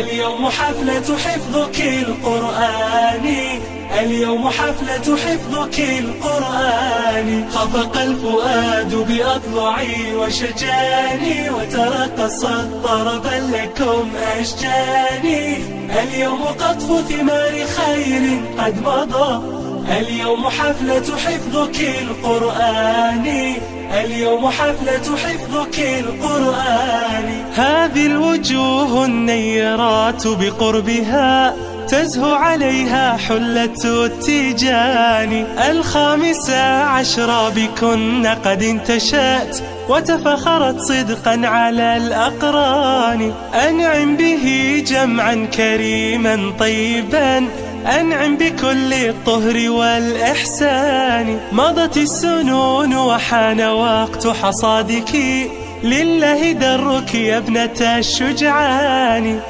اليوم حفلة حفظك القرآن، اليوم حفلة حفظك القرآن. خفق الفؤاد بأضلعي وشجاني، وترقصت طربا لكم أشجاني. اليوم قطف ثمار خير قد مضى، اليوم حفلة حفظك القرآن، اليوم حفلة حفظك القرآن. هذه الوجوه النيرات بقربها تزهو عليها حلة التيجان. 15 بكن قد انتشأت وتفخرت صدقا على الأقران. أنعم به جمعا كريما طيبا، أنعم بكل الطهر والإحسان. مضت السنون وحان وقت حصادك، لله درك يا ابنة الشجعان.